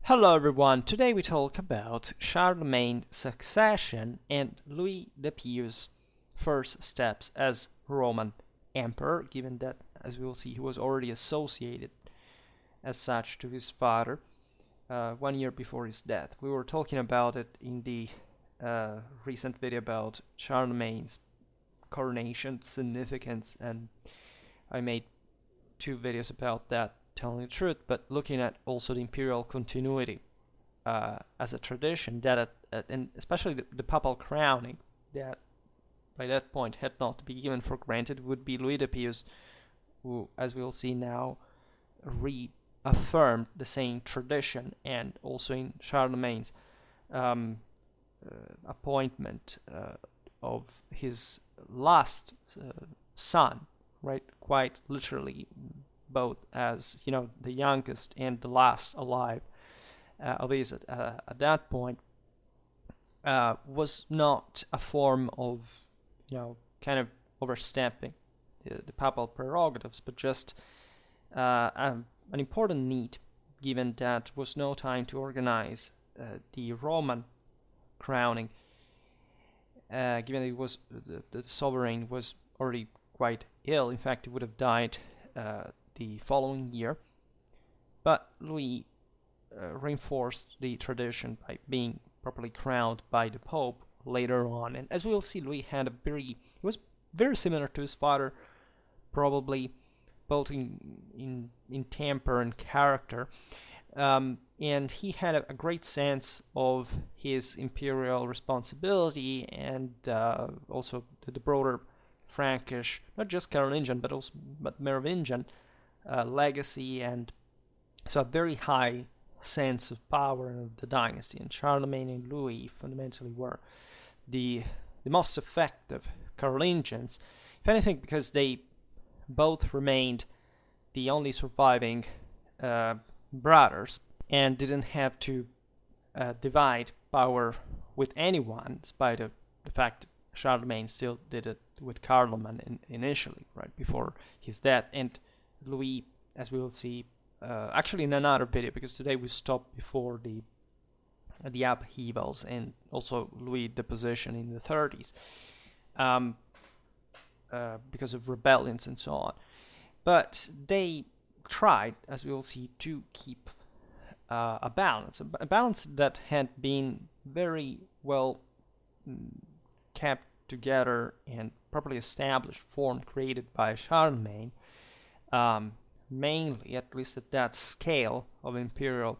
Hello everyone, today we talk about Charlemagne's succession and Louis the Pious' first steps as Roman emperor, given that, as we will see, he was already associated as such to his father 1 year before his death. We were talking about it in the recent video about Charlemagne's coronation significance, and I made 2 videos about that, telling the truth, but looking at also the imperial continuity as a tradition that, and especially the papal crowning, that by that point had not to be given for granted, would be Louis the Pious, who, as we'll see now, reaffirmed the same tradition, and also in Charlemagne's appointment of his last son, right? Quite literally, both as the youngest and the last alive of his at that point, was not a form of kind of overstepping the papal prerogatives, but just an important need, given that was no time to organize the Roman crowning, given that it was the sovereign was already quite ill. In fact, he would have died the following year, but Louis reinforced the tradition by being properly crowned by the Pope later on. And as we will see, Louis he was very similar to his father, probably both in temper and character, and he had a great sense of his imperial responsibility, and also the broader Frankish, not just Carolingian, but Merovingian legacy, and so a very high sense of power of the dynasty. And Charlemagne and Louis fundamentally were the most effective Carolingians, if anything, because they both remained the only surviving brothers and didn't have to divide power with anyone, despite the fact that Charlemagne still did it with Carloman initially, right before his death. And Louis, as we will see, actually in another video, because today we stopped before the upheavals and also Louis' deposition in the 30s, because of rebellions and so on. But they tried, as we will see, to keep a balance that had been very well kept together and properly established form created by Charlemagne, mainly, at least at that scale of imperial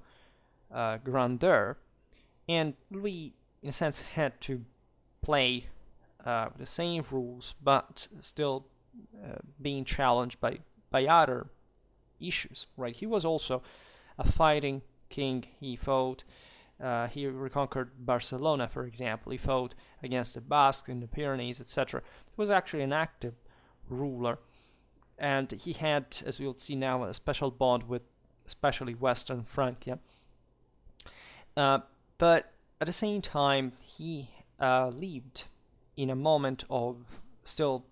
grandeur. And Louis, in a sense, had to play the same rules, but still being challenged by other issues, right? He was also a fighting king. He fought, he reconquered Barcelona, for example. He fought against the Basques in the Pyrenees, etc. He was actually an active ruler, and he had, as we'll see now, a special bond with especially Western Francia. But at the same time, he lived in a moment of still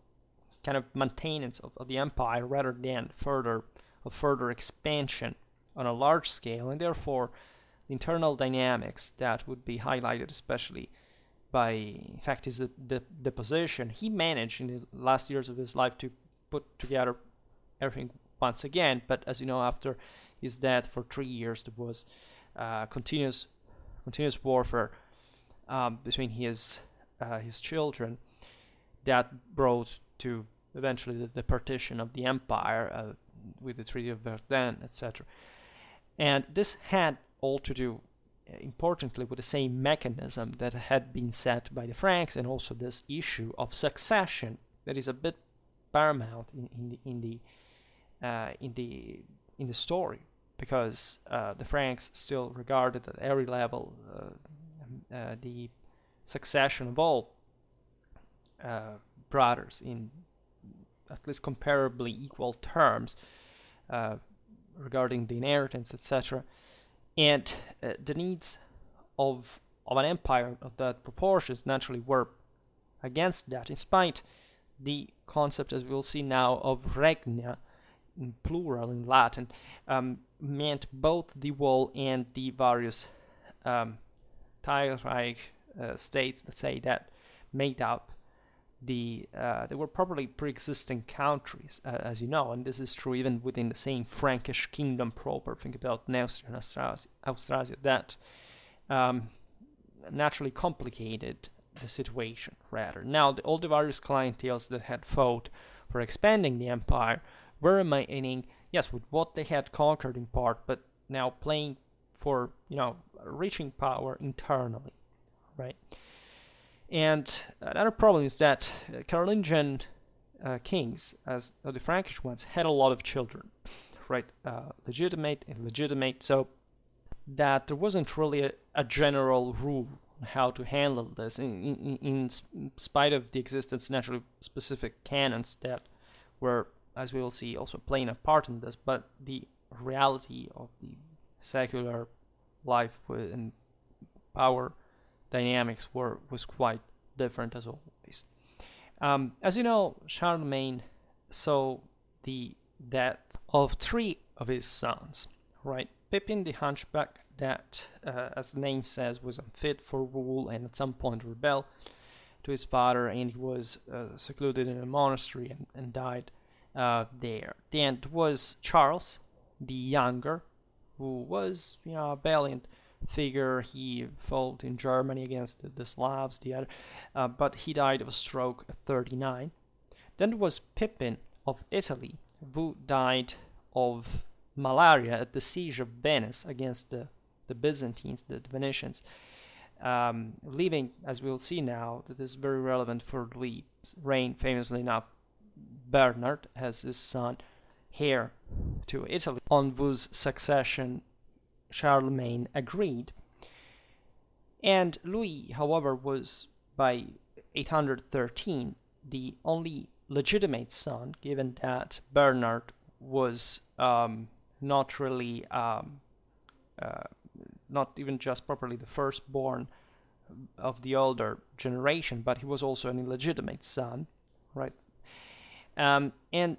kind of maintenance of the empire, rather than further expansion on a large scale, and therefore the internal dynamics that would be highlighted especially by, in fact, his deposition. He managed in the last years of his life to put together everything once again, but as you know, after his death for 3 years, there was continuous warfare between his children that brought to eventually the partition of the empire with the Treaty of Verdun, etc. And this had all to do, importantly, with the same mechanism that had been set by the Franks, and also this issue of succession that is a bit paramount in the story, because the Franks still regarded at every level the succession of all brothers in at least comparably equal terms regarding the inheritance, etc. And the needs of an empire of that proportions naturally were against that, in spite the concept, as we'll see now, of regna, in plural in Latin, meant both the wall and the various Teilreich states, let's say, that made up they were probably pre-existing countries, as you know, and this is true even within the same Frankish kingdom proper. Think about Neustria and Austrasia. That naturally complicated the situation, rather. Now, all the various clienteles that had fought for expanding the empire were remaining, yes, with what they had conquered in part, but now playing for, reaching power internally, right? And another problem is that Carolingian kings, as the Frankish ones, had a lot of children, right? Legitimate, illegitimate, so that there wasn't really a general rule on how to handle this, in spite of the existence naturally specific canons that were, as we will see, also playing a part in this, but the reality of the secular life and power dynamics was quite different as always. As you know, Charlemagne saw the death of 3 of his sons, right? Pippin the Hunchback, that, as the name says, was unfit for rule and at some point rebelled to his father, and he was secluded in a monastery and died there. Then there was Charles the Younger, who was, a valiant figure. He fought in Germany against the Slavs, but he died of a stroke at 39. Then there was Pippin of Italy, who died of malaria at the siege of Venice against the Byzantines, the Venetians, leaving, as we'll see now, that is very relevant for Louis' reign, famously enough, Bernard as his son, heir to Italy, on whose succession Charlemagne agreed. And Louis, however, was by 813 the only legitimate son, given that Bernard was not really, not even just properly the firstborn of the older generation, but he was also an illegitimate son, right? And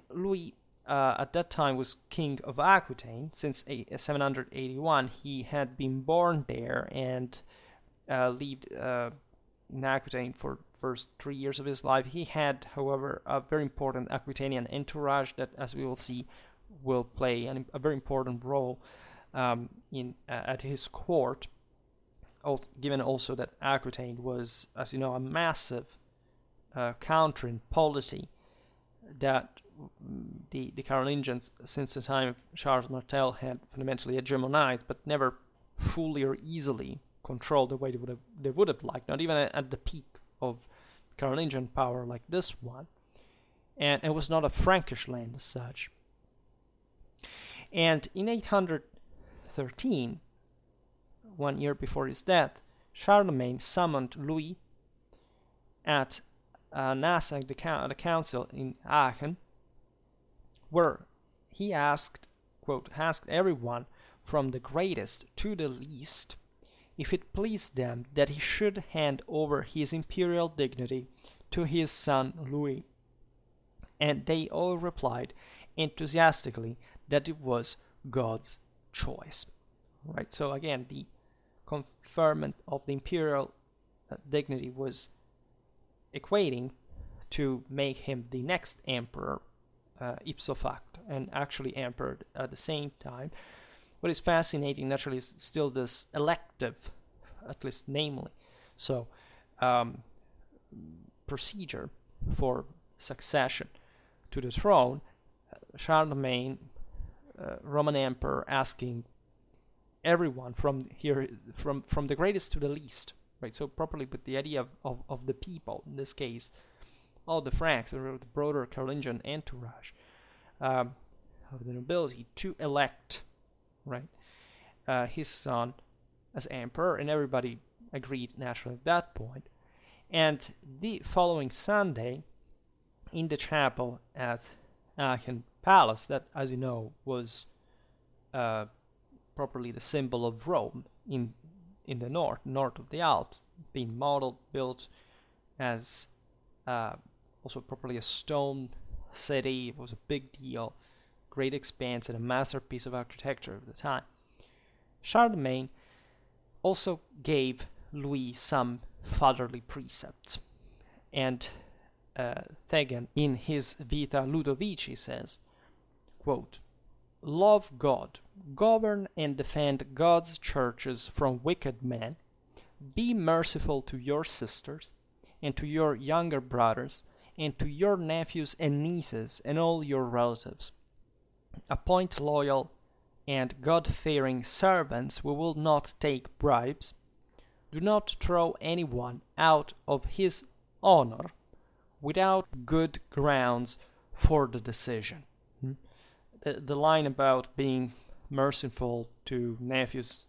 Louis at that time was king of Aquitaine. Since 781 he had been born there and lived in Aquitaine for first 3 years of his life. He had, however, a very important Aquitanian entourage that, as we will see, will play a very important role at his court, given also that Aquitaine was, as you know, a massive country in polity that the Carolingians, since the time of Charles Martel, had fundamentally hegemonized, but never fully or easily controlled the way they would have liked, not even at the peak of Carolingian power like this one. And it was not a Frankish land as such. And in 813, 1 year before his death, Charlemagne summoned Louis at Nassau, the council in Aachen, where he asked everyone from the greatest to the least if it pleased them that he should hand over his imperial dignity to his son Louis. And they all replied enthusiastically that it was God's choice. Right? So again, the conferment of the imperial dignity was equating to make him the next emperor ipso facto, and actually emperor at the same time. What is fascinating, naturally, is still this elective, at least namely, so procedure for succession to the throne. Charlemagne, Roman emperor, asking everyone from the greatest to the least, right? So properly with the idea of the people, in this case, all the Franks, or the broader Carolingian entourage, of the nobility, to elect, right, his son as emperor, and everybody agreed naturally at that point. And the following Sunday, in the chapel at Aachen Palace, that, as you know, was properly the symbol of Rome in the north of the Alps, being modeled, built as also properly a stone city. It was a big deal, great expanse and a masterpiece of architecture of the time. Charlemagne also gave Louis some fatherly precepts, and Tegen, in his Vita Ludovici, says, quote, "Love God, govern and defend God's churches from wicked men, be merciful to your sisters, and to your younger brothers, and to your nephews and nieces, and all your relatives. Appoint loyal and God-fearing servants who will not take bribes. Do not throw anyone out of his honor without good grounds for the decision." The line about being merciful to nephews,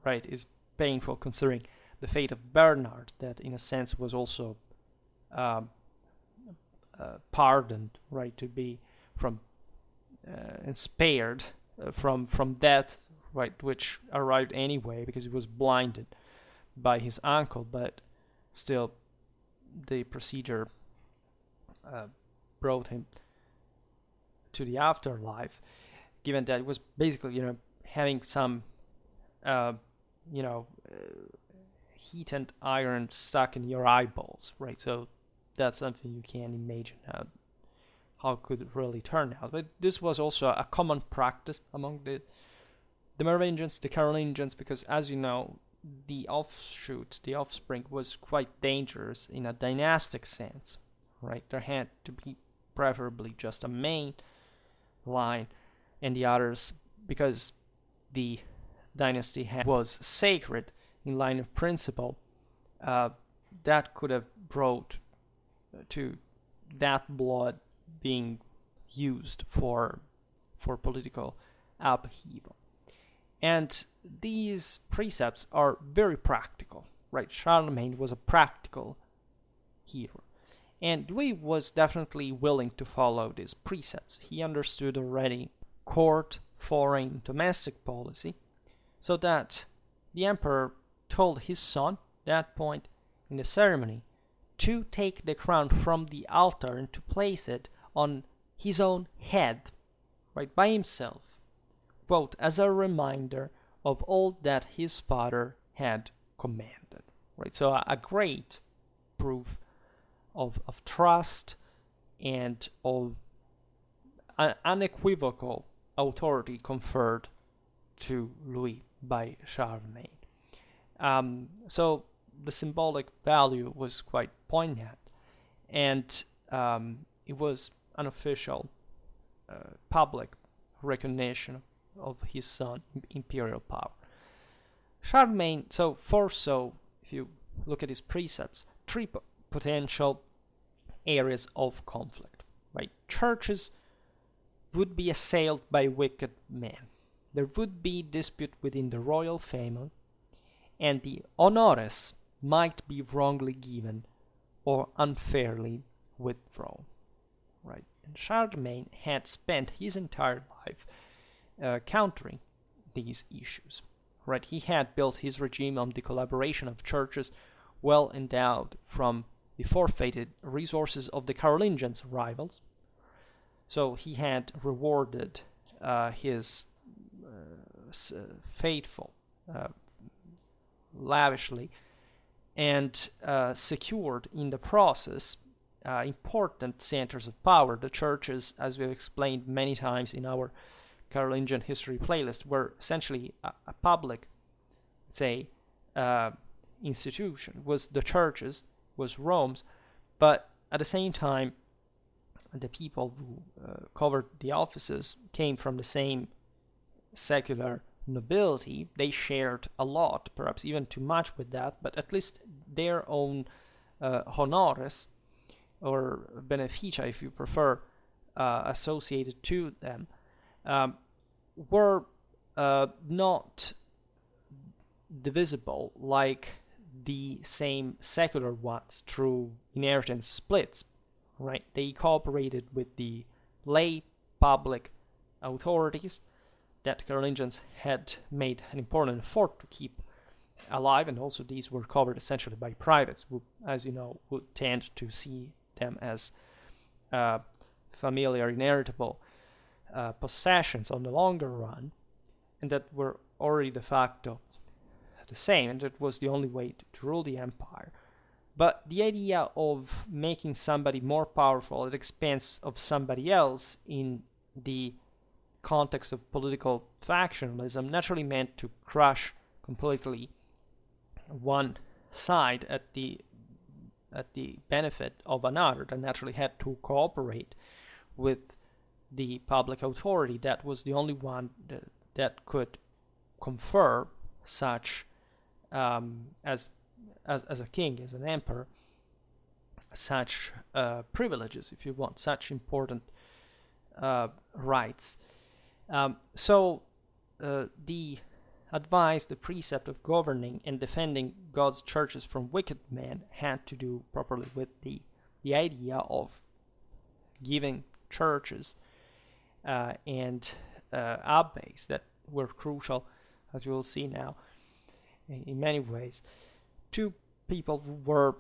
right, is painful considering the fate of Bernard, that in a sense was also pardoned, right, to be from and spared from death, right, which arrived anyway because he was blinded by his uncle, but still the procedure brought him to the afterlife, given that it was basically, having some, heat and iron stuck in your eyeballs, right? So that's something you can't imagine how it could really turn out. But this was also a common practice among the Merovingians, the Carolingians, because as you know, the offspring was quite dangerous in a dynastic sense, right? There had to be preferably just a main line, and the others, because the dynasty was sacred in line of principle, that could have brought to that blood being used for political upheaval. And these precepts are very practical, right? Charlemagne was a practical hero, and Louis was definitely willing to follow these precepts. He understood already court, foreign, domestic policy, so that the emperor told his son at that point in the ceremony to take the crown from the altar and to place it on his own head, right, by himself, quote, as a reminder of all that his father had commanded, right? So a great proof of trust and of unequivocal authority conferred to Louis by Charlemagne. So the symbolic value was quite poignant, and it was an official public recognition of his son imperial power. Charlemagne foresaw, if you look at his precepts, three potential areas of conflict, right? Churches would be assailed by wicked men. There would be dispute within the royal family, and the honores might be wrongly given or unfairly withdrawn, right? And Charlemagne had spent his entire life countering these issues, right? He had built his regime on the collaboration of churches well endowed from the forfeited resources of the Carolingians' rivals. So he had rewarded his faithful lavishly, and secured in the process important centers of power. The churches, as we've explained many times in our Carolingian history playlist, were essentially a public, say, institution. Was the churches, was Rome's, but at the same time, the people who covered the offices came from the same secular nobility. They shared a lot, perhaps even too much with that, but at least their own honores, or beneficia, if you prefer, associated to them, were not divisible like the same secular ones through inheritance splits, right? They cooperated with the lay public authorities that Carolingians had made an important effort to keep alive, and also these were covered essentially by privates, who, as you know, would tend to see them as familiar, inheritable possessions on the longer run, and that were already de facto the same, and that was the only way to rule the empire. But the idea of making somebody more powerful at the expense of somebody else in the context of political factionalism naturally meant to crush completely one side at the benefit of another, that naturally had to cooperate with the public authority. That was the only one that could confer such as a king, as an emperor, such privileges, if you want, such important rights. So the advice, the precept of governing and defending God's churches from wicked men had to do properly with the idea of giving churches and abbeys that were crucial, as we will see now, in many ways, to people who were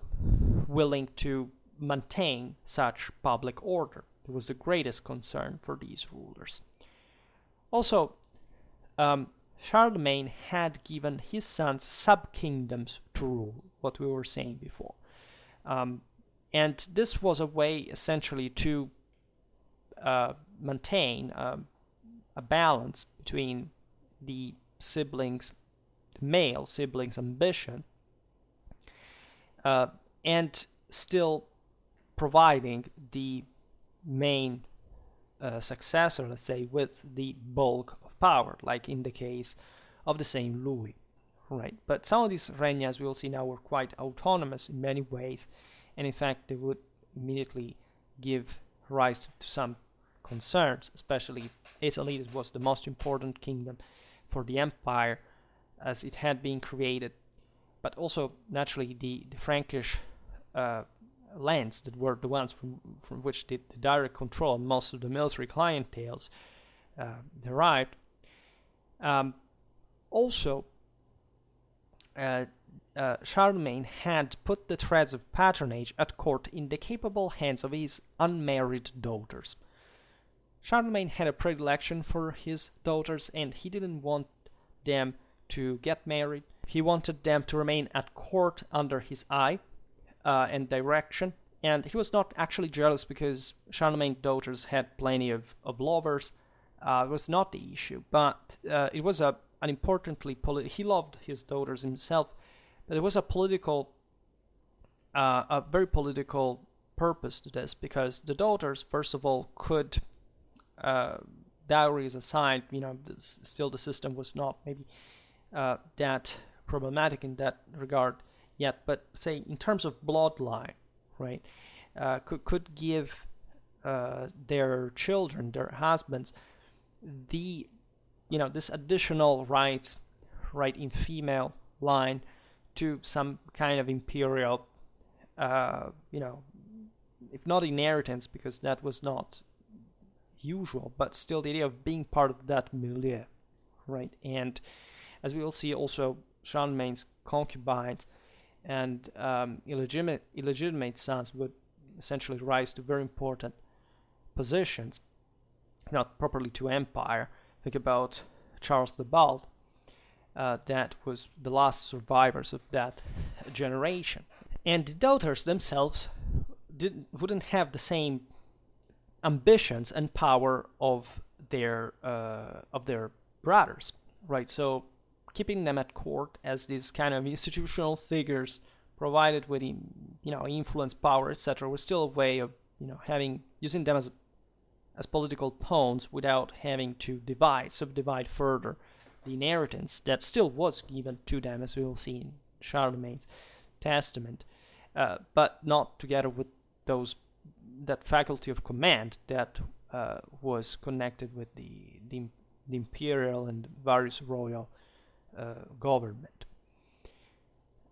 willing to maintain such public order. It was the greatest concern for these rulers. Also, Charlemagne had given his sons sub-kingdoms to rule, what we were saying before. And this was a way, essentially, to maintain a balance between the male siblings' ambition, and still providing the main successor, let's say, with the bulk of power, like in the case of the same Louis, right? But some of these regni, as we will see now, were quite autonomous in many ways, and in fact they would immediately give rise to some concerns, especially Italy. It was the most important kingdom for the empire as it had been created, but also naturally the Frankish lands that were the ones from which the direct control most of the military clienteles derived. Also, Charlemagne had put the threads of patronage at court in the capable hands of his unmarried daughters. Charlemagne had a predilection for his daughters, and he didn't want them to get married. He wanted them to remain at court under his eye and direction, and he was not actually jealous because Charlemagne's daughters had plenty of lovers. It was not the issue, but it was an importantly he loved his daughters himself, but it was a very political purpose to this, because the daughters, first of all, could dowries aside, still the system was not maybe that problematic in that regard yet, but say in terms of bloodline, right, could give their children, their husbands, this additional right in female line to some kind of imperial, if not inheritance, because that was not usual, but still the idea of being part of that milieu, right? And as we will see, also Charlemagne's concubines and illegitimate sons would essentially rise to very important positions, not properly to empire. Think about Charles the Bald, that was the last survivors of that generation. And the daughters themselves wouldn't have the same ambitions and power of their brothers, right? So keeping them at court as these kind of institutional figures provided with influence, power, etc., was still a way of using them as political pawns without having to subdivide further the inheritance that still was given to them, as we will see in Charlemagne's testament, but not together with that faculty of command that was connected with the imperial and various royal government.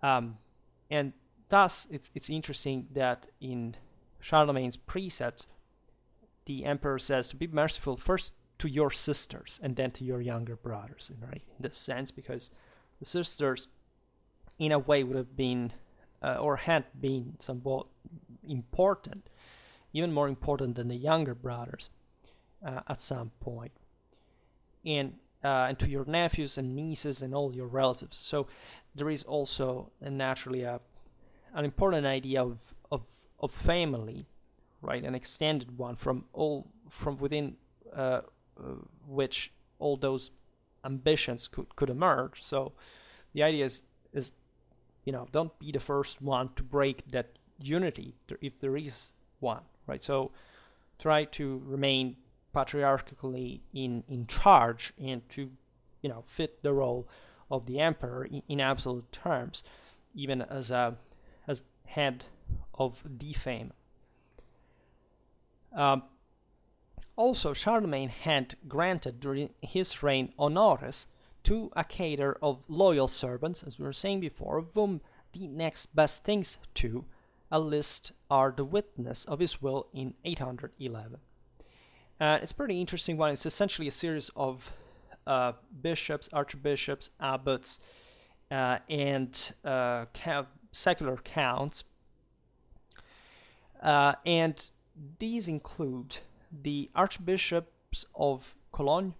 And thus, it's interesting that in Charlemagne's precepts, the emperor says to be merciful first to your sisters and then to your younger brothers, right? In this sense, because the sisters, in a way, would have been or had been somewhat important, even more important than the younger brothers, at some point, and to your nephews and nieces and all your relatives. So there is also naturally an important idea of family, right? An extended one from within which all those ambitions could emerge. So the idea is don't be the first one to break that unity if there is one, right? So try to remain patriarchally in charge and to fit the role of the emperor in absolute terms, even as head of the family. Also, Charlemagne had granted during his reign honores to a cadre of loyal servants, as we were saying before, of whom the next best things to a list are the witness of his will in 811. It's a pretty interesting one. It's essentially a series of bishops, archbishops, abbots, and secular counts. And these include the archbishops of Cologne,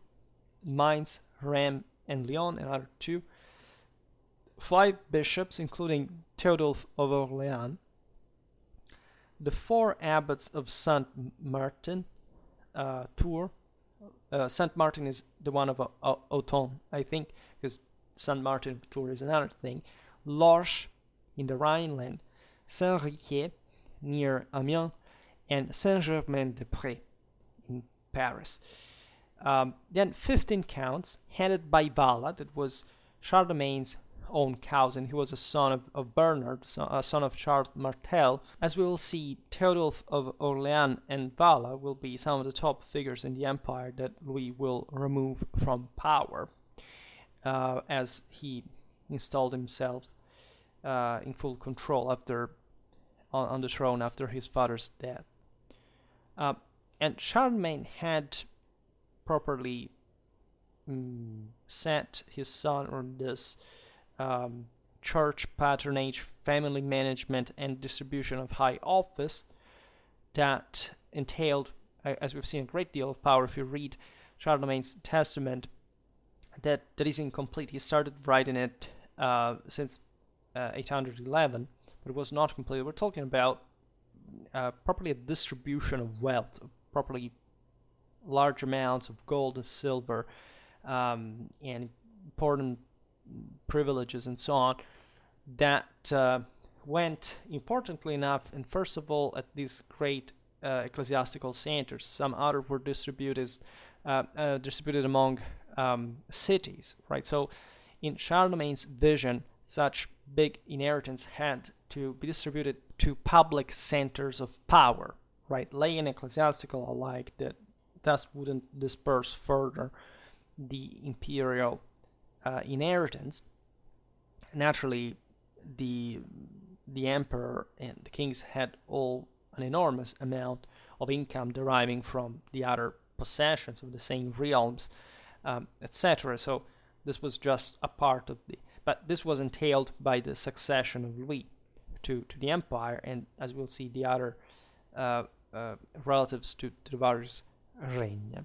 Mainz, Reims, and Lyon, and other two, 5 bishops, including Theodulf of Orléans, the 4 abbots of Saint Martin, Tours. Saint Martin is the one of Autun, I think, because Saint Martin of Tours is another thing. Lorsch in the Rhineland, Saint-Riquier near Amiens, and Saint Germain-des-Pres in Paris. Then 15 counts, headed by Vala, that was Charlemagne's own cousin. He was a son of Bernard, a son of Charles Martel. As we will see, Theodulf of Orléans and Vala will be some of the top figures in the empire that Louis will remove from power as he installed himself in full control on the throne after his father's death. And Charlemagne had properly set his son on this church patronage, family management, and distribution of high office that entailed, as we've seen, a great deal of power. If you read Charlemagne's testament, that is incomplete. He started writing it since 811, but it was not complete. We're talking about properly a distribution of wealth, properly large amounts of gold and silver, and important privileges and so on, that went, importantly enough, and first of all at these great ecclesiastical centers. Some others were distributed among cities, right? So in Charlemagne's vision, such big inheritance had to be distributed to public centers of power, right? Lay and ecclesiastical alike, that thus wouldn't disperse further the imperial inheritance. Naturally, the emperor and the kings had all an enormous amount of income deriving from the other possessions of the same realms, etc. So this was just a part of but this was entailed by the succession of Louis to the empire, and as we'll see, the other relatives to the various regna.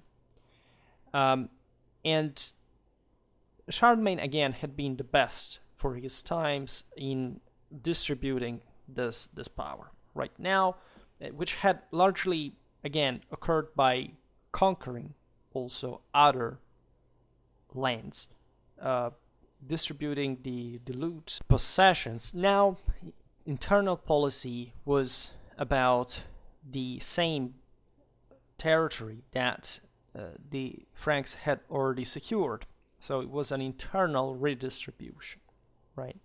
And Charlemagne again had been the best for his times in distributing this power. Right now, which had largely again occurred by conquering also other lands, distributing the loot possessions. Now, internal policy was about the same territory that the Franks had already secured. So it was an internal redistribution, right?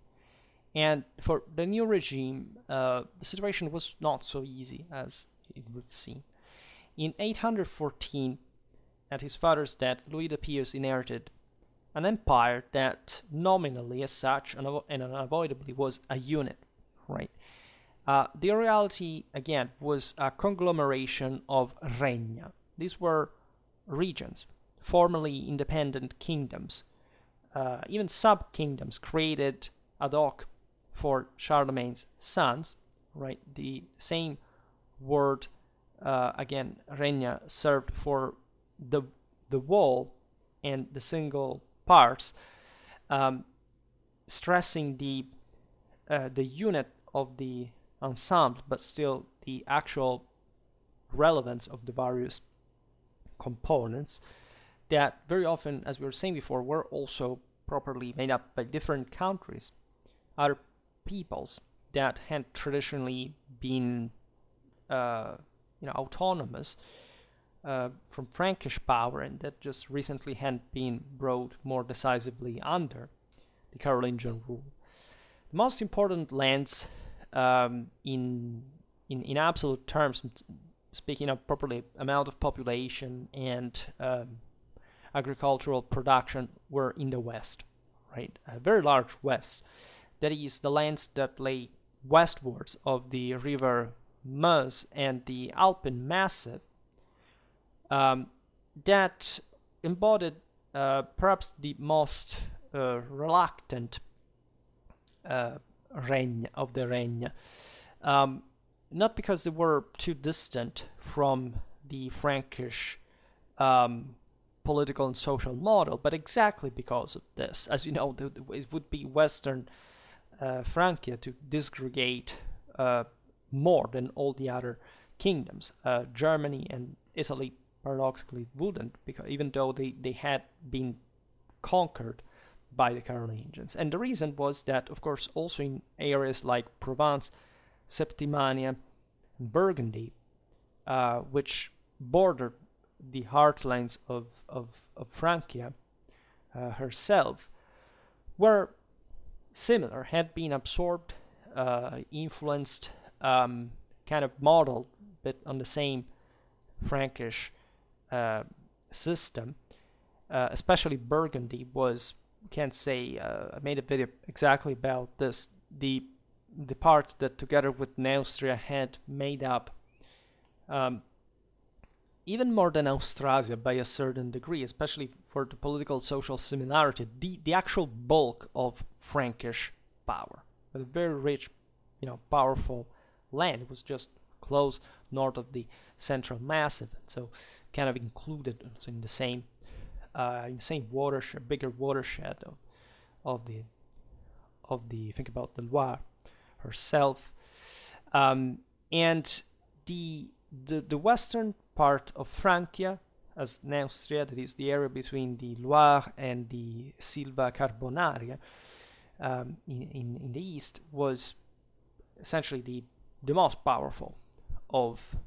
And for the new regime, the situation was not so easy as it would seem. In 814, at his father's death, Louis the Pious inherited an empire that nominally, as such, and unavoidably was a unit, right? The reality, again, was a conglomeration of regna. These were regions, formerly independent kingdoms, even sub-kingdoms created ad hoc for Charlemagne's sons, right? The same word, again, regna, served for the whole and the single parts, stressing the unit of the ensemble, but still the actual relevance of the various components that very often, as we were saying before, were also properly made up by different countries, other peoples that had traditionally been autonomous from Frankish power, and that just recently had been brought more decisively under the Carolingian rule. The most important lands in absolute terms, speaking of properly amount of population and agricultural production, were in the west, right? A very large west. That is, the lands that lay westwards of the river Meuse and the Alpine Massif, that embodied perhaps the most reluctant reign of the reign, not because they were too distant from the Frankish political and social model, but exactly because of this. As you know, it would be Western Francia to disgregate more than all the other kingdoms. Germany and Italy paradoxically wouldn't, because even though they had been conquered by the Carolingians. And the reason was that, of course, also in areas like Provence, Septimania, and Burgundy, which bordered the heartlands of Francia herself, were similar, had been absorbed, influenced, kind of modeled, but on the same Frankish system. Especially Burgundy was, can't say, I made a video exactly about this, the part that together with Neustria had made up even more than Austrasia by a certain degree, especially for the political social similarity, the actual bulk of Frankish power. A very rich, powerful land. It was just close north of the Central Massif, so kind of included in the same watershed, bigger watershed of the think about the Loire herself, and the western part of Francia, as Neustria, that is the area between the Loire and the Silva Carbonaria, in the east, was essentially the most powerful of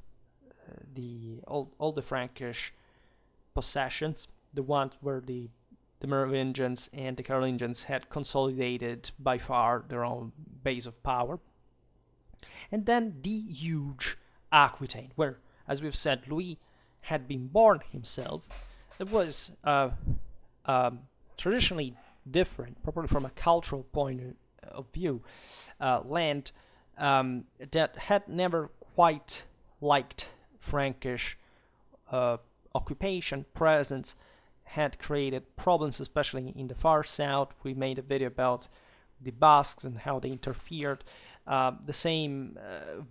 all the Frankish possessions, the ones where the Merovingians and the Carolingians had consolidated by far their own base of power. And then the huge Aquitaine, where, as we've said, Louis had been born himself. It was traditionally different, probably from a cultural point of view, land that had never quite liked Frankish occupation, presence, had created problems, especially in the far south. We made a video about the Basques and how they interfered. The same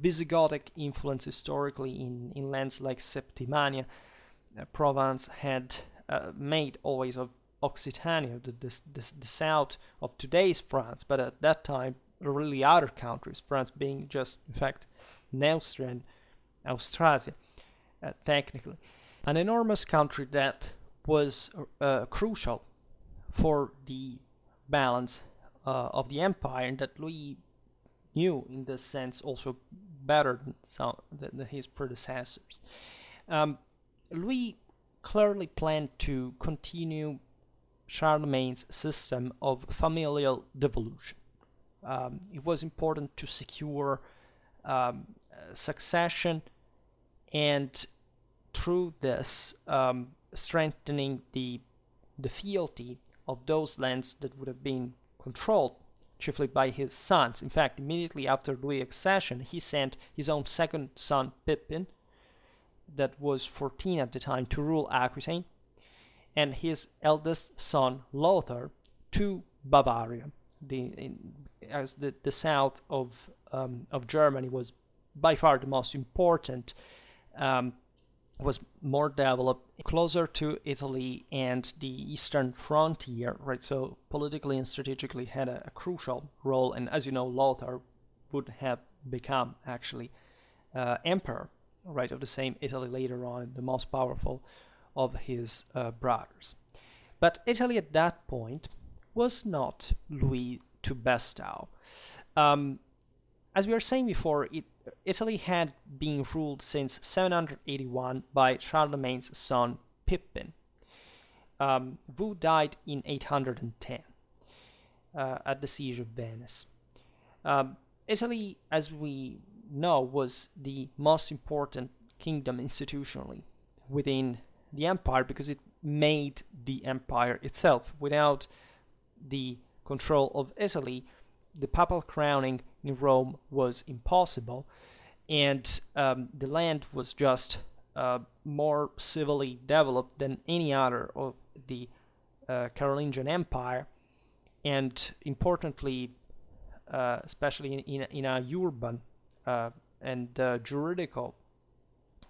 Visigothic influence historically in lands like Septimania. Provence had made always of Occitania the south of today's France, but at that time really other countries, France being just, in fact, Neustria and Austrasia, technically. An enormous country that was crucial for the balance of the empire, and that Louis knew in this sense also better than his predecessors. Louis clearly planned to continue Charlemagne's system of familial devolution. It was important to secure succession, and through this strengthening the fealty of those lands that would have been controlled chiefly by his sons. In fact, immediately after Louis' accession, he sent his own second son, Pippin, that was 14 at the time, to rule Aquitaine, and his eldest son, Lothar, to Bavaria. As the south of Germany was by far the most important was more developed, closer to Italy and the eastern frontier, right? So politically and strategically had a crucial role. And as you know, Lothar would have become actually emperor, right, of the same Italy later on, the most powerful of his brothers. But Italy at that point was not Louis to bestow. As we were saying before, Italy had been ruled since 781 by Charlemagne's son Pippin, who died in 810 at the siege of Venice. Italy, as we know, was the most important kingdom institutionally within the empire because it made the empire itself. Without the control of Italy, the papal crowning in Rome was impossible, and the land was just more civilly developed than any other of the Carolingian Empire, and importantly, especially in a urban and juridical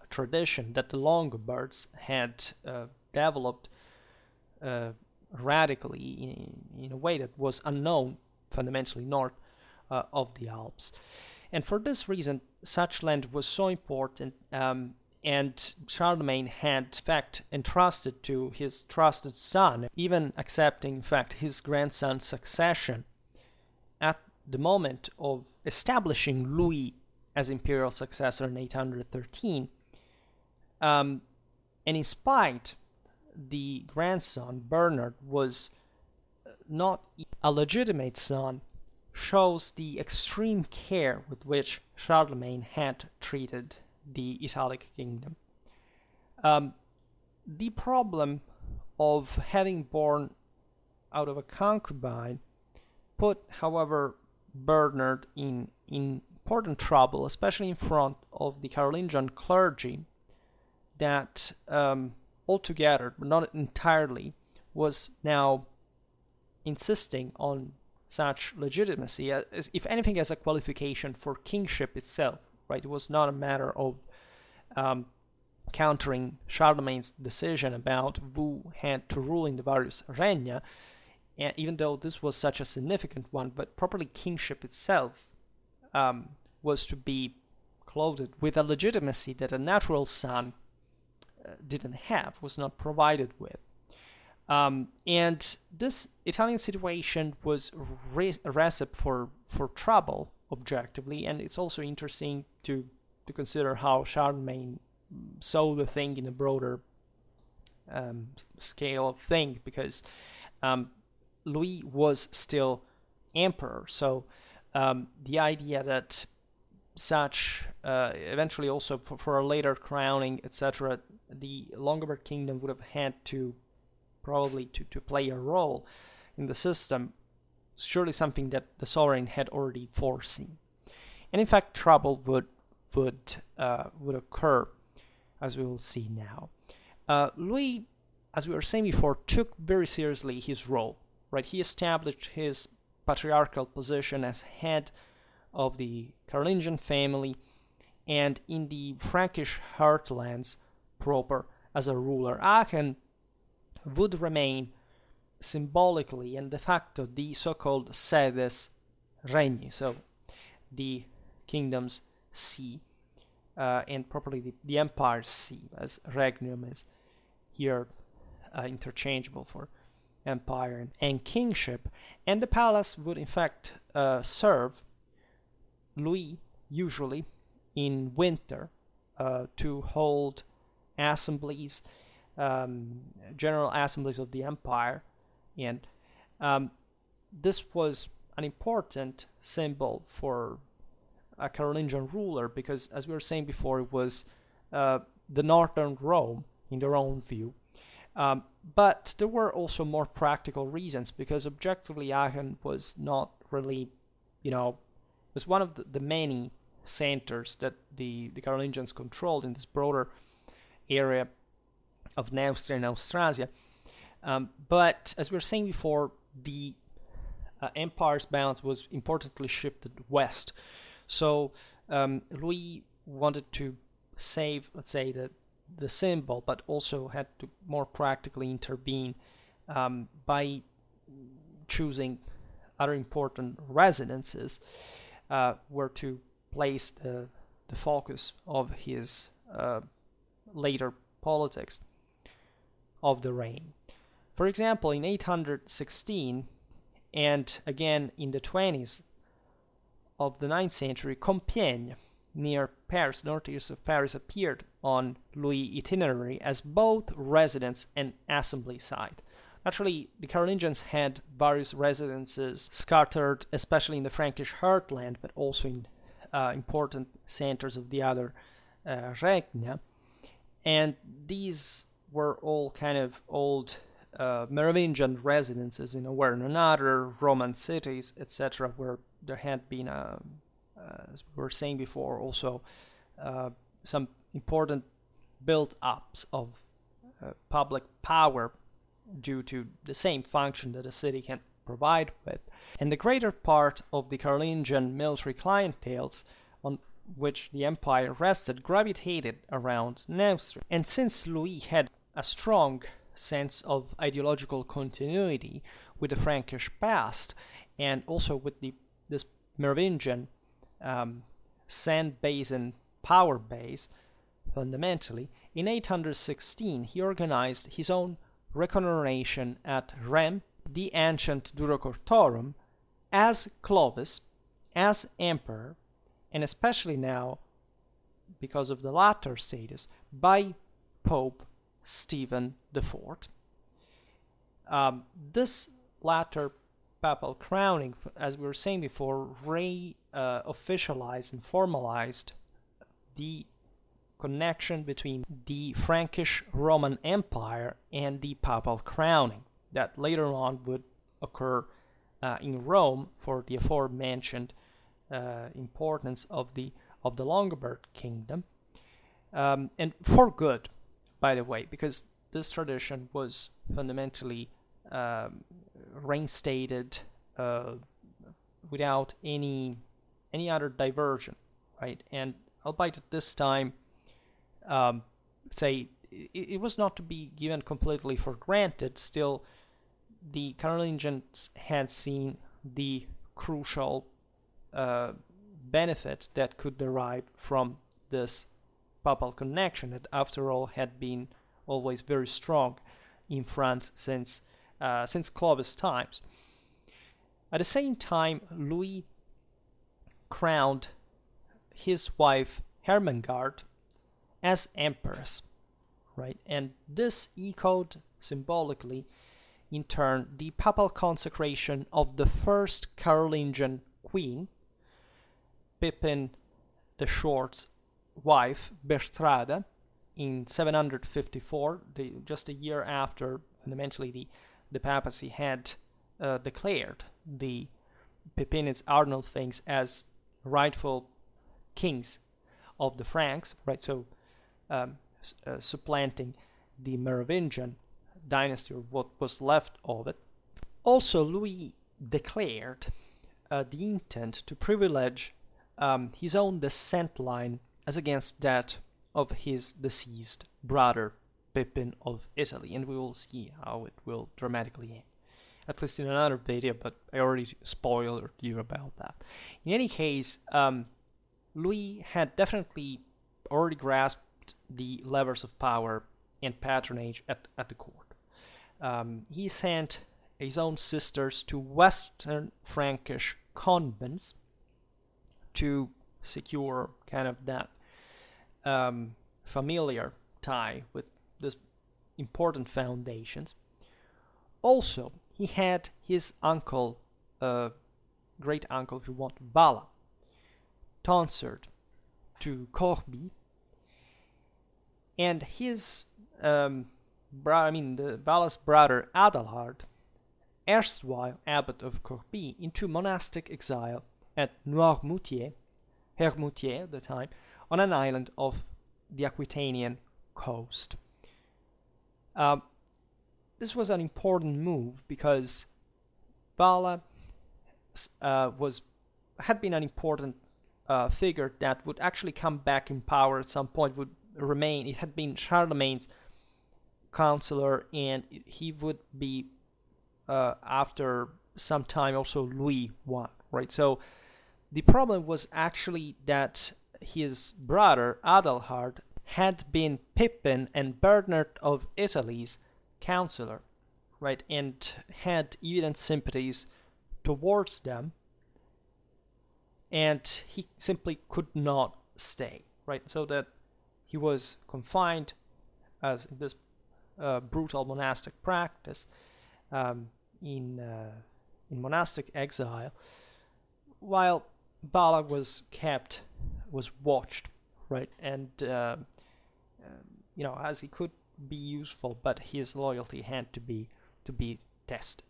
tradition that the Longobards had developed radically in a way that was unknown fundamentally north of the Alps. And for this reason, such land was so important, and Charlemagne had, in fact, entrusted to his trusted son, even accepting, in fact, his grandson's succession at the moment of establishing Louis as imperial successor in 813. And in spite, the grandson, Bernard, was not a legitimate son, shows the extreme care with which Charlemagne had treated the Italic kingdom. The problem of having born out of a concubine put, however, Bernard in important trouble, especially in front of the Carolingian clergy that altogether, but not entirely, was now insisting on such legitimacy, as, if anything, as a qualification for kingship itself, right? It was not a matter of countering Charlemagne's decision about who had to rule in the various regna, and even though this was such a significant one, but properly kingship itself was to be clothed with a legitimacy that a natural son didn't have, was not provided with. And this Italian situation was a recipe for trouble, objectively, and it's also interesting to consider how Charlemagne saw the thing in a broader scale of thing, because Louis was still emperor, so the idea that such eventually also for a later crowning, etc., the Longobard kingdom would have had to probably to play a role in the system, surely something that the sovereign had already foreseen. And in fact, trouble would occur, as we will see now. Louis, as we were saying before, took very seriously his role, right? He established his patriarchal position as head of the Carolingian family, and in the Frankish heartlands proper as a ruler. Aachen would remain symbolically and de facto the so-called sedes regni, so the kingdom's see, and properly the empire's see, as regnum is here interchangeable for empire and kingship. And the palace would in fact serve Louis, usually in winter, to hold assemblies, general assemblies of the empire, and this was an important symbol for a Carolingian ruler, because, as we were saying before, it was the northern Rome in their own view. But there were also more practical reasons, because objectively Aachen was not really, was one of the many centers that the Carolingians controlled in this broader area of Neustria and Austrasia. But as we were saying before, the empire's balance was importantly shifted west. So Louis wanted to save, let's say, the the symbol, but also had to more practically intervene by choosing other important residences where to place the focus of his later politics of the reign. For example, in 816 and again in the 20s of the 9th century, Compiègne, near Paris, northeast of Paris, appeared on Louis' itinerary as both residence and assembly site. Naturally, the Carolingians had various residences scattered, especially in the Frankish heartland, but also in important centers of the other regna. And these were all kind of old Merovingian residences, where in other Roman cities, etc., where there had been, as we were saying before, also some important build-ups of public power due to the same function that a city can provide with. And the greater part of the Carolingian military clienteles on which the empire rested gravitated around Neustria. And since Louis had a strong sense of ideological continuity with the Frankish past, and also with this Merovingian sand basin power base, fundamentally, in 816 he organized his own reconnoitration at Rheims, the ancient Duro Cortorum, as Clovis, as emperor, and especially now, because of the latter status, by Pope Stephen IV. This latter papal crowning, as we were saying before, officialized and formalized the connection between the Frankish Roman Empire and the papal crowning that later on would occur in Rome for the aforementioned importance of the Longobards kingdom, and for good, by the way, because this tradition was fundamentally reinstated without any other diversion, right? And albeit at this time, say it was not to be given completely for granted, still the Carolingians had seen the crucial benefit that could derive from this papal connection that, after all, had been always very strong in France since Clovis times. At the same time, Louis crowned his wife Hermengarde as empress, right? And this echoed symbolically, in turn, the papal consecration of the first Carolingian queen, Pippin the Short's wife, Bertrada, in 754, just a year after, fundamentally, the papacy had declared the Pippinids Arnulfings as rightful kings of the Franks, right? So supplanting the Merovingian dynasty, or what was left of it. Also, Louis declared the intent to privilege his own descent line as against that of his deceased brother Pippin of Italy, and we will see how it will dramatically end, at least in another video, but I already spoiled you about that. In any case, Louis had definitely already grasped the levers of power and patronage at the court. He sent his own sisters to Western Frankish convents to secure kind of that familiar tie with this important foundations. Also, he had his uncle, great uncle, if you want, Vala, tonsured to Corbie, and his Vala's brother Adelhard, erstwhile abbot of Corbie, into monastic exile at Noirmoutier, Hermoutier at the time, on an island of the Aquitanian coast. This was an important move because Vala had been an important figure that would actually come back in power at some point, would it had been Charlemagne's counselor, and he would be after some time also Louis I, right? So the problem was actually that his brother Adelhard had been Pippin and Bernard of Italy's counselor, right, and had evident sympathies towards them, and he simply could not stay, right? So that he was confined as this brutal monastic practice in monastic exile, while Bala was watched, right, and as he could be useful, but his loyalty had to be tested.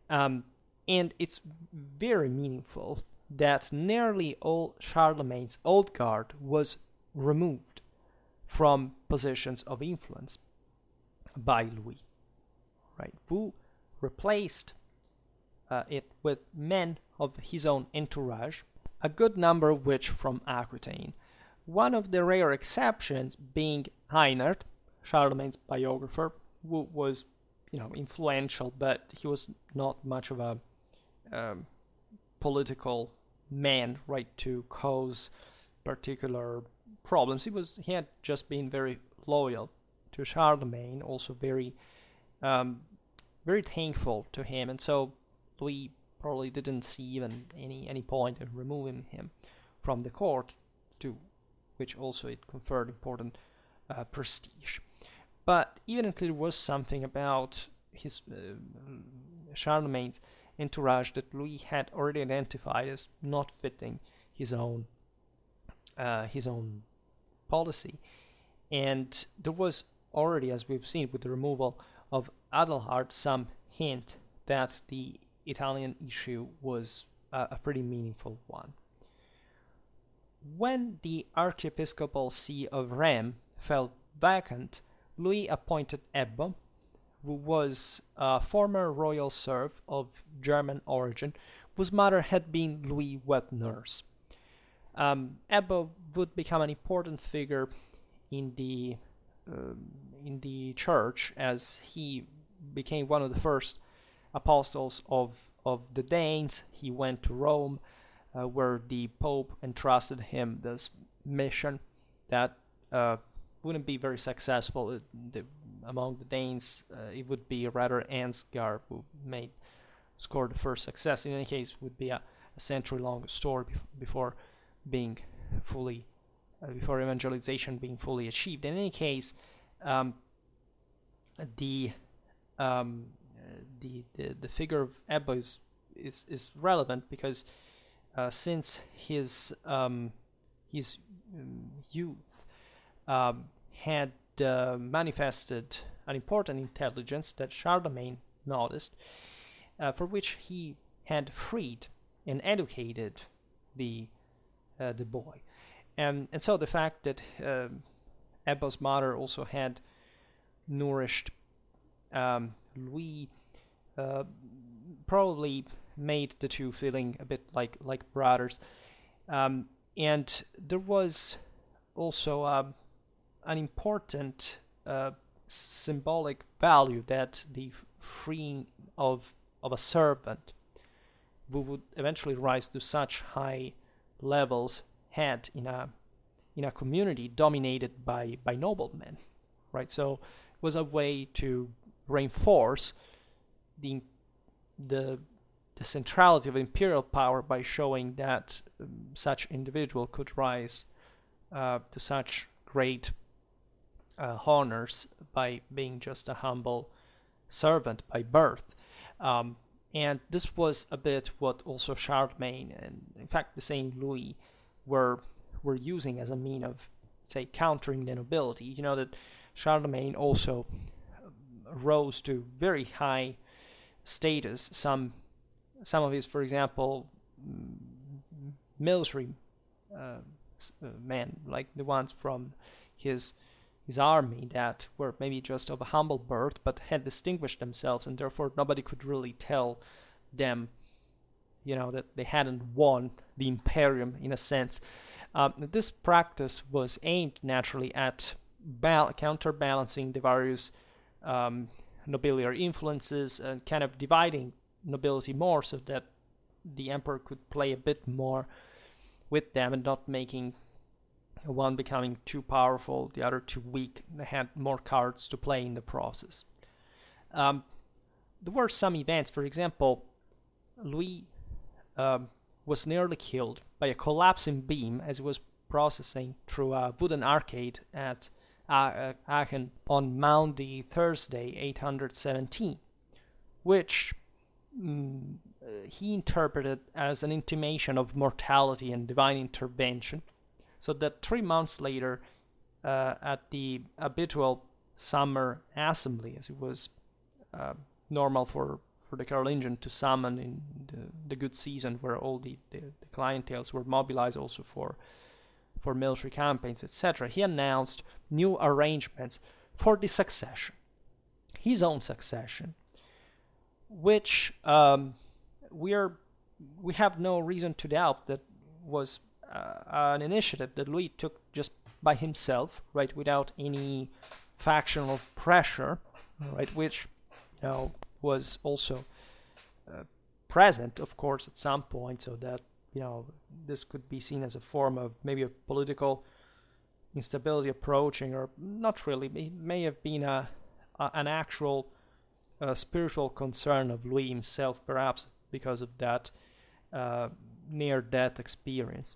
And it's very meaningful that nearly all Charlemagne's old guard was removed from positions of influence by Louis, right, who replaced it with men of his own entourage, a good number of which from Aquitaine. One of the rare exceptions being Heinert, Charlemagne's biographer, who was, influential, but he was not much of a political man, right, to cause particular problems. He had just been very loyal to Charlemagne, also very very thankful to him, and so Louis probably didn't see even any point in removing him from the court, to which also it conferred important prestige. But evidently there was something about his Charlemagne's entourage that Louis had already identified as not fitting his own policy, and there was already, as we've seen with the removal of Adelhard, some hint that the Italian issue was a pretty meaningful one. When the archiepiscopal see of Rheims fell vacant, Louis appointed Ebbo, who was a former royal serf of German origin, whose mother had been Louis' wet nurse. Ebbo would become an important figure in the church, as he became one of the first apostles of the Danes. He went to Rome, where the Pope entrusted him this mission that wouldn't be very successful. Among the Danes, it would be rather Ansgar who scored the first success. In any case, it would be a century-long story before evangelization being fully achieved. In any case, the figure of Ebbo is relevant because since his youth had manifested an important intelligence that Charlemagne noticed, for which he had freed and educated the boy, and so the fact that Ebbo's mother also had nourished Louis probably made the two feeling a bit like brothers, and there was also an important symbolic value that the freeing of a servant who would eventually rise to such high levels had in a community dominated by noblemen, right? So it was a way to reinforce the centrality of imperial power by showing that such individual could rise to such great honors by being just a humble servant by birth. And this was a bit what also Charlemagne and, in fact, the same Louis were using as a mean of, say, countering the nobility. You know that Charlemagne also rose to very high status. Some of his, for example, military men, like the ones from his army that were maybe just of a humble birth but had distinguished themselves, and therefore nobody could really tell them, that they hadn't won the imperium in a sense. This practice was aimed naturally at counterbalancing the various nobiliary influences and kind of dividing nobility more so that the emperor could play a bit more with them and not making one becoming too powerful, the other too weak. They had more cards to play in the process. There were some events, for example, Louis was nearly killed by a collapsing beam as he was processing through a wooden arcade at Aachen on Maundy Thursday 817, which he interpreted as an intimation of mortality and divine intervention, so that 3 months later, at the habitual summer assembly, as it was normal for the Carolingian to summon in the good season, where all the clienteles were mobilized also for military campaigns, etc., he announced new arrangements for the succession, his own succession, which we have no reason to doubt that was an initiative that Louis took just by himself, right, without any factional pressure, right, which was also present, of course, at some point, so that this could be seen as a form of maybe a political instability approaching, or not really. It may have been an actual spiritual concern of Louis himself, perhaps because of that near-death experience.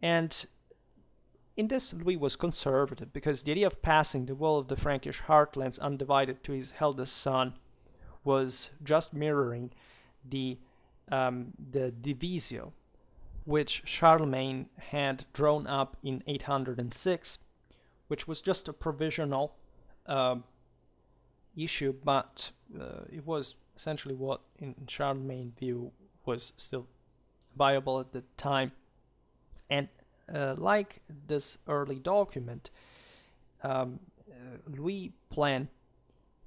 And in this, Louis was conservative, because the idea of passing the whole of the Frankish heartlands undivided to his eldest son was just mirroring the divisio, which Charlemagne had drawn up in 806, which was just a provisional issue, but it was essentially what, in Charlemagne's view, was still viable at the time. And like this early document, Louis' plan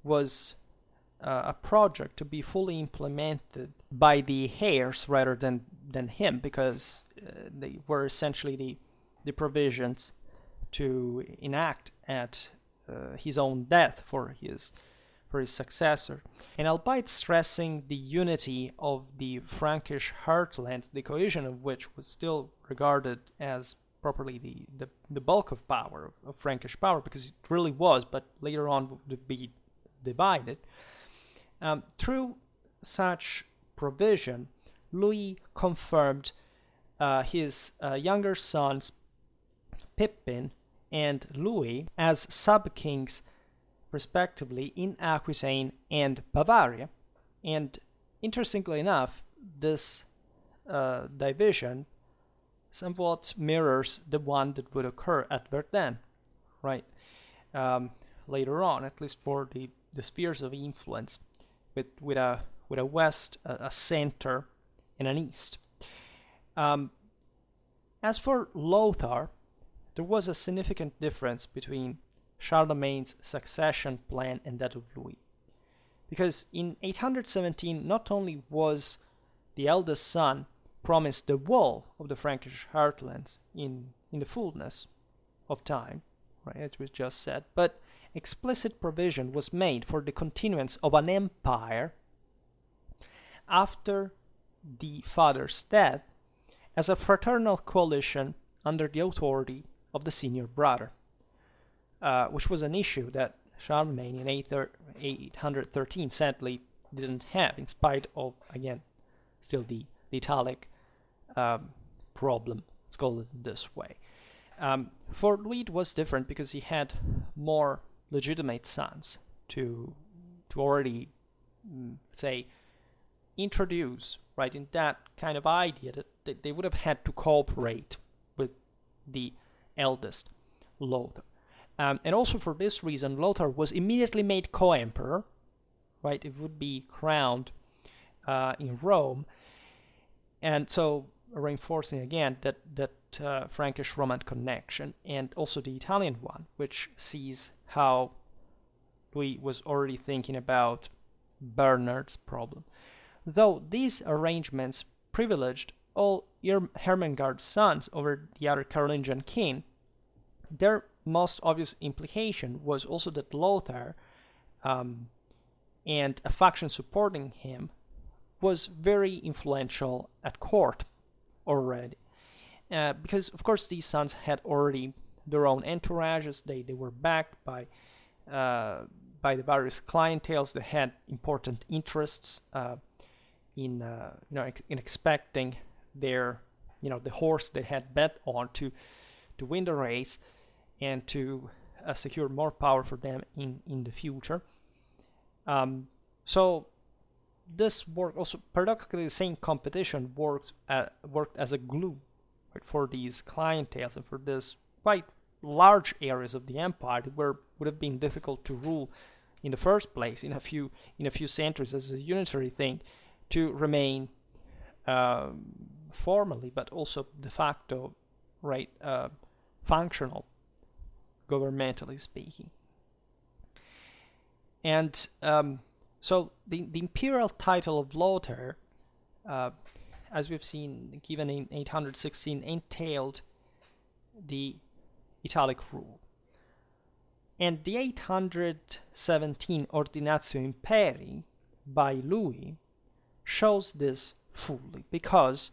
was a project to be fully implemented by the heirs rather than him, because they were essentially the provisions to enact at his own death for his successor. And albeit stressing the unity of the Frankish heartland, the cohesion of which was still regarded as properly the bulk of power, of Frankish power, because it really was, but later on would be divided. Through such provision, Louis confirmed his younger sons Pippin and Louis as sub-kings respectively in Aquitaine and Bavaria. And interestingly enough, this division somewhat mirrors the one that would occur at Verdun, right? Later on, at least for the spheres of influence, with a west, a center, and an east. As for Lothar, there was a significant difference between Charlemagne's succession plan and that of Louis, because in 817 not only was the eldest son promised the whole of the Frankish heartlands in the fullness of time, right, as we just said, but explicit provision was made for the continuance of an empire after the father's death as a fraternal coalition under the authority of the senior brother, which was an issue that Charlemagne in 813 sadly didn't have, in spite of, again, still the Italic problem, let's call it this way. For Louis it was different, because he had more legitimate sons to already, say, introduce, right, in that kind of idea that they would have had to cooperate with the eldest, Lothar. And also for this reason, Lothar was immediately made co-emperor, right? It would be crowned in Rome, and so reinforcing again that Frankish-Roman connection, and also the Italian one, which sees how Louis was already thinking about Bernard's problem. Though these arrangements privileged all Hermengarde's sons over the other Carolingian king, their most obvious implication was also that Lothar and a faction supporting him was very influential at court already. Because, of course, these sons had already their own entourages. They were backed by the various clienteles. They had important interests in expecting their the horse they had bet on to win the race and to secure more power for them in the future. So this worked also paradoxically. The same competition worked as a glue, right, for these clienteles and for this quite large areas of the empire that would have been difficult to rule in the first place in a few centuries as a unitary thing, to remain formally but also de facto, right, functional, governmentally speaking. And so the imperial title of Lothar, as we've seen, given in 816, entailed the Italic rule. And the 817 Ordinatio Imperii by Louis shows this fully, because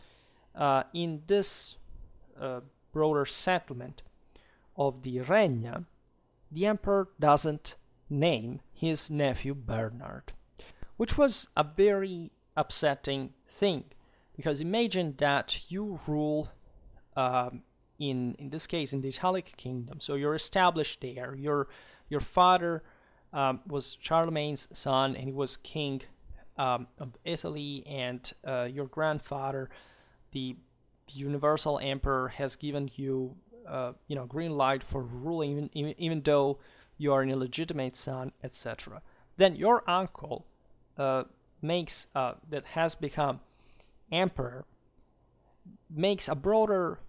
in this broader settlement of the Regna, the emperor doesn't name his nephew Bernard, which was a very upsetting thing, because imagine that you rule in this case in the Italic kingdom, so you're established there. Your father was Charlemagne's son, and he was king of Italy, and your grandfather, the universal emperor, has given you green light for ruling, even though you are an illegitimate son, etc. Then your uncle makes that has become emperor, makes a broader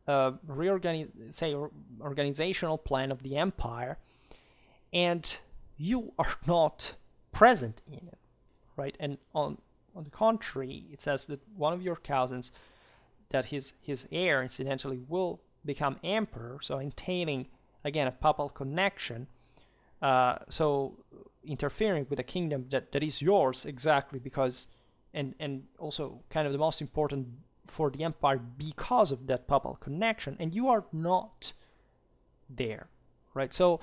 organizational plan of the empire, and you are not present in it, right? And on the contrary, it says that one of your cousins, that his heir incidentally will become emperor, so entailing again a papal connection, so interfering with a kingdom that is yours exactly because, and also kind of the most important for the empire because of that papal connection, and you are not there, right? So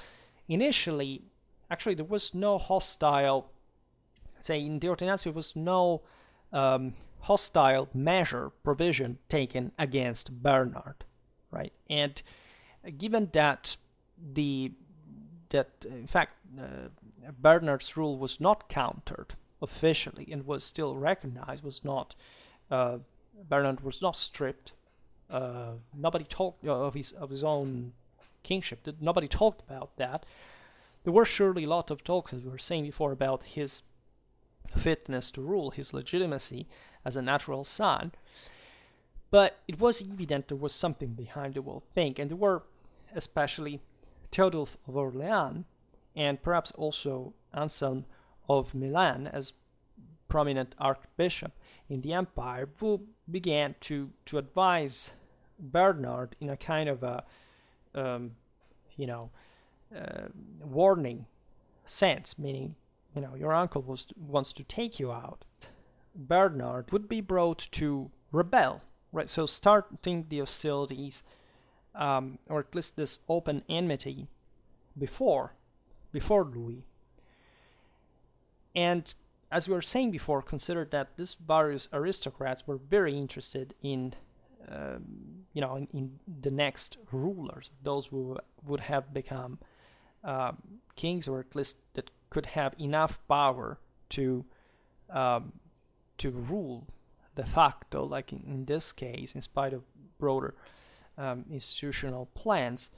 initially, actually, there was no hostile, say in the Ordinatio, there was no hostile measure, provision taken against Bernard, right? And given that in fact Bernard's rule was not countered officially and was still recognized, Bernard was not stripped. Nobody talked of his own kingship. Nobody talked about that. There were surely a lot of talks, as we were saying before, about his fitness to rule, his legitimacy as a natural son. But it was evident there was something behind the whole thing, and there were especially Theodulf of Orleans and perhaps also Anselm of Milan as prominent archbishop in the empire, who began to advise Bernard in a kind of a warning sense, meaning your uncle wants to take you out. Bernard would be brought to rebel, right? So starting the hostilities, or at least this open enmity before Louis. And as we were saying before, consider that these various aristocrats were very interested in the next rulers, those who would have become kings, or at least that could have enough power to rule de facto, like in this case, in spite of broader institutional plans,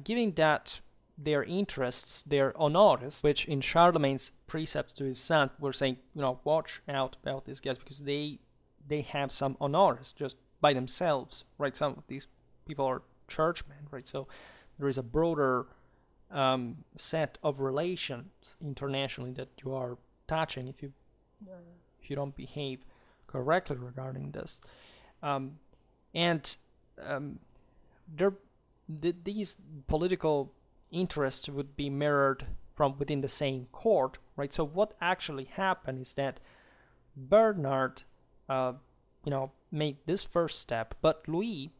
giving that their interests, their honores, which in Charlemagne's precepts to his son were saying, watch out about these guys because they have some honores just by themselves, right? Some of these people are churchmen, right? So there is a broader set of relations internationally that you are touching if you don't behave correctly regarding this. And there, these political interests would be mirrored from within the same court, right? So what actually happened is that Bernard, made this first step, but Louis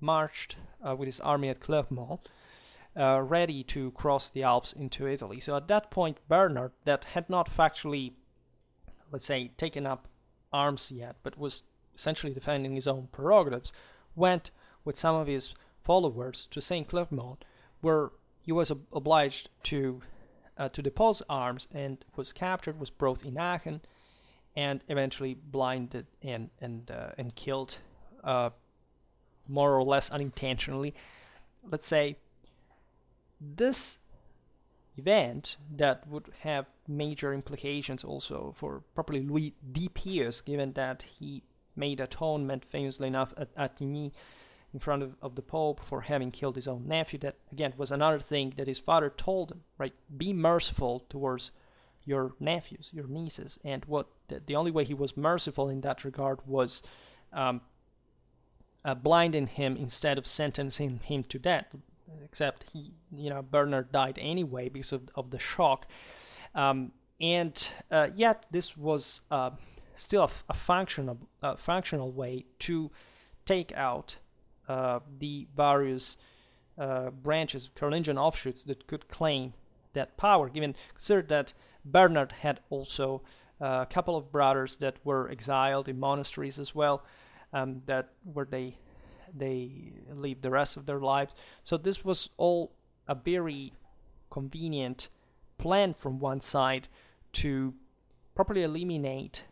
marched with his army at Clermont, ready to cross the Alps into Italy. So at that point, Bernard, that had not factually, let's say, taken up arms yet, but was essentially defending his own prerogatives, went with some of his followers to Saint Clermont, where he was obliged to depose arms and was captured, was brought in Aachen, and eventually blinded and killed, more or less unintentionally. Let's say this event that would have major implications also for probably Louis the Pious, given that he made atonement famously enough at Attigny in front of the Pope for having killed his own nephew. That again was another thing that his father told him, right? Be merciful towards your nephews, your nieces. And what the only way he was merciful in that regard was blinding him instead of sentencing him to death. Except Bernard died anyway because of the shock. Yet this was still a functional way to take out the various branches, Carolingian offshoots that could claim that power, given consider that Bernard had also a couple of brothers that were exiled in monasteries as well, that where they lived the rest of their lives. So this was all a very convenient plan from one side to properly eliminate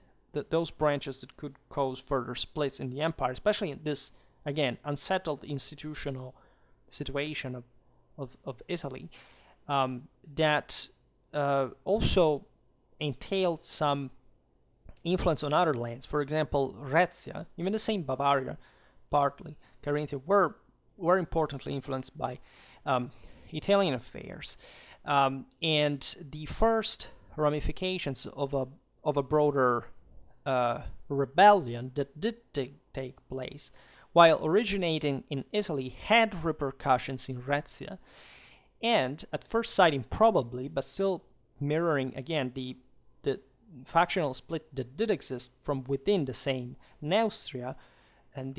those branches that could cause further splits in the empire, especially in this, again, unsettled institutional situation of Italy, that also entailed some influence on other lands. For example, Rhaetia, even the same Bavaria, partly Carinthia, were importantly influenced by Italian affairs, and the first ramifications of a broader rebellion that did take place, while originating in Italy, had repercussions in Rhaetia, and at first sight improbably, but still mirroring again the factional split that did exist from within the same Neustria, and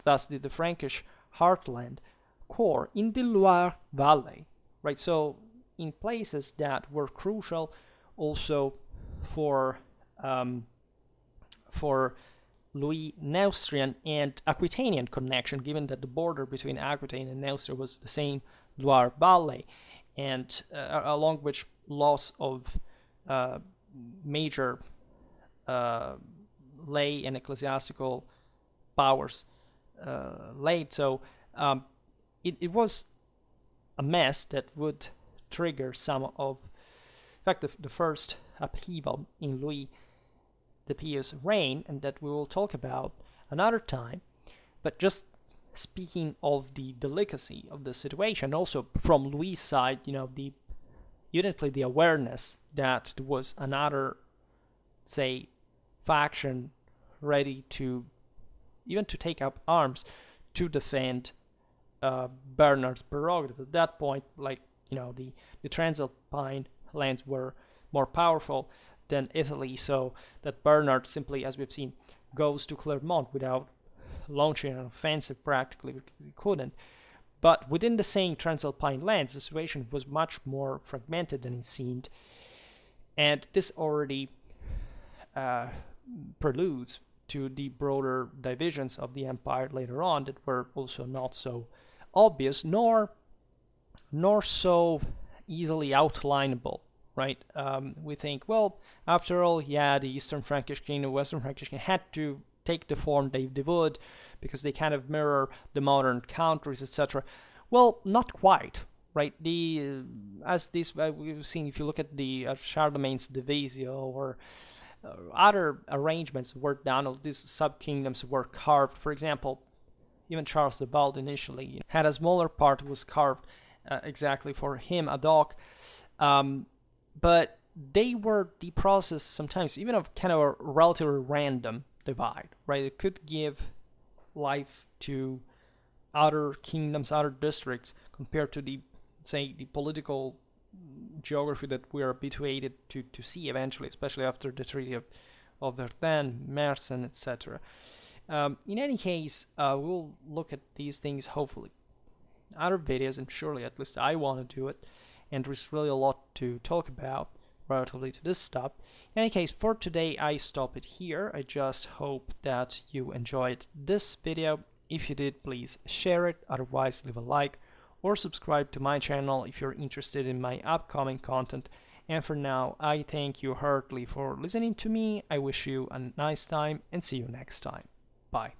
thus the Frankish heartland core in the Loire Valley, right? So in places that were crucial also for Louis Neustrian and Aquitanian connection, given that the border between Aquitaine and Neustria was the same Loire Valley, and along which loss of major lay and ecclesiastical powers laid. So it was a mess that would trigger some of, in fact, the first upheaval in Louis the Pious reign, and that we will talk about another time. But just speaking of the delicacy of the situation, also from Louis' side, evidently the awareness that there was another, say, faction ready to even to take up arms to defend Bernard's prerogative. At that point, the Transalpine lands were more powerful than Italy, so that Bernard simply, as we've seen, goes to Clermont without launching an offensive. Practically, he couldn't. But within the same Transalpine lands, the situation was much more fragmented than it seemed, and this already preludes to the broader divisions of the empire later on that were also not so obvious, nor so easily outlineable, right? We think, well, after all, the Eastern Frankish Kingdom, Western Frankish Kingdom had to take the form they would because they kind of mirror the modern countries, etc. Well, not quite, right? As this we've seen, if you look at the Charlemagne's Divisio or other arrangements were done, all these sub-kingdoms were carved. For example, even Charles the Bald initially had a smaller part was carved exactly for him ad hoc. But they were the process sometimes even of kind of a relatively random divide, right? It could give life to other kingdoms, other districts, compared to the, say, the political geography that we are habituated to see eventually, especially after the Treaty of Verdun, Mersen, etc. In any case, we'll look at these things hopefully in other videos, and surely at least I want to do it, and there's really a lot to talk about relatively to this stuff. In any case, for today I stop it here. I just hope that you enjoyed this video. If you did, please share it, otherwise leave a like or subscribe to my channel if you're interested in my upcoming content. And for now, I thank you heartily for listening to me. I wish you a nice time and see you next time. Bye.